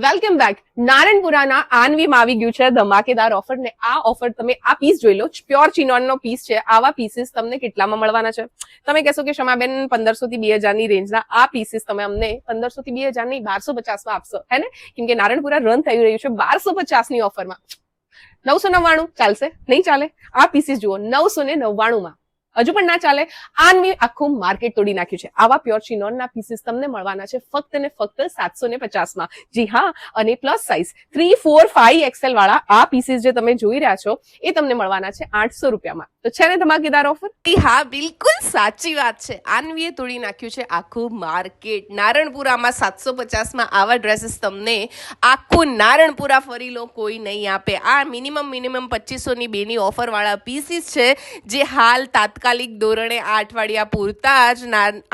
Welcome back. નારણપુરાના આનવીમાં આવી ગયું છે ધમાકેદાર ઓફર ને આ ઓફર તમે આ પીસ જોઈ લો, પ્યોર ચિનોનનો પીસ છે. આવા પીસીસ તમને કેટલામાં મળવાના છે? તમે કહેશો કે શમાબેન 1500 થી 2000 ની રેન્જના આ પીસીસ તમે અમને 1500 થી 2000 ની 1250 માં આપશો, હે ને? કેમ કે નારણપુરા રન થઈ રહ્યું છે 1250 ની ઓફરમાં. 999 ચાલશે? નહીં ચાલે. આ પીસીસ જુઓ 999 માં હજુ પણ ના ચાલે. આનવી આખું માર્કેટ તોડી નાખ્યું છે. આવા પ્યોર ચિનોનના પીસીસ તમને મળવાના છે ફક્ત ને ફક્ત 750 માં. જી હા, અને પ્લસ સાઇઝ 3, 4, 5 એક્સેલ વાળા આ પીસીસ જે તમે જોઈ રહ્યા છો એ તમને મળવાના છે 800 રૂપિયામાં. તો છે ને ધમાકેદાર ઓફર? હા, બિલકુલ સાચી વાત છે. આનવીએ તોડી નાખ્યું છે આખું માર્કેટ. નારણપુરામાં 750 માં આવા ડ્રેસીસ તમને આખું નારણપુરા ફરી લો, કોઈ નહીં આપે. આ મિનિમમ 2500 ની 2 ની ઓફર વાળા પીસીસ છે જે હાલ તાત્કાલિક ધોરણે 8 અઠવાડિયા પૂરતા જ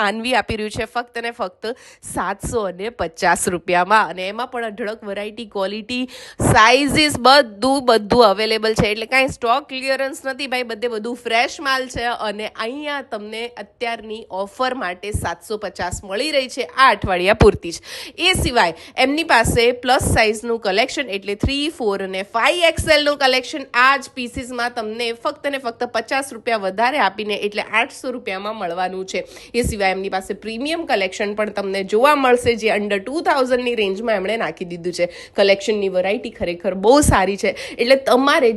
આનવી આપી રહ્યું છે ફક્ત ને ફક્ત 750 રૂપિયામાં. અને એમાં પણ અઢળક વેરાયટી, ક્વોલિટી, સાઇઝીસ બધું અવેલેબલ છે. એટલે કાંઈ સ્ટોક ક્લિયરન્સ નથી ભાઈ, બધું ફ્રેશ માલ છે. અને અહીંયા તમને અત્યારની ઓફર માટે 750 મળી રહી છે આ અઠવાડિયા પૂરતી જ. એ સિવાય એમની પાસે પ્લસ સાઇઝનું કલેક્શન એટલે 3, 4 અને 5 એક્સેલનું કલેક્શન આ જ પીસીસમાં તમને ફક્ત ને ફક્ત 50 રૂપિયા વધારે આપીને એટલે 800 રૂપિયામાં મળવાનું છે. એ સિવાય એમની પાસે પ્રીમિયમ કલેક્શન પણ તમને જોવા મળશે જે અંડર 2000 ની રેન્જમાં એમણે નાખી દીધું છે. કલેક્શનની વેરાયટી ખરેખર બહુ સારી છે. એટલે તમારે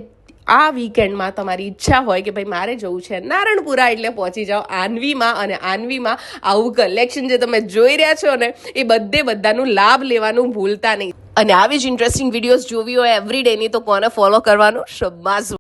આ વીકેન્ડમાં તમારી ઈચ્છા હોય કે ભાઈ મારે જવું છે નારણપુરા, એટલે પહોંચી જાઓ આનવીમાં. અને આનવીમાં આવું કલેક્શન જે તમે જોઈ રહ્યા છો ને એ બધાનું લાભ લેવાનું ભૂલતા નહીં. અને આવી જ ઇન્ટરેસ્ટિંગ વિડીયોઝ જોવી હોય એવરી ડેની તો કોને ફોલો કરવાનું? શબ્બાસ.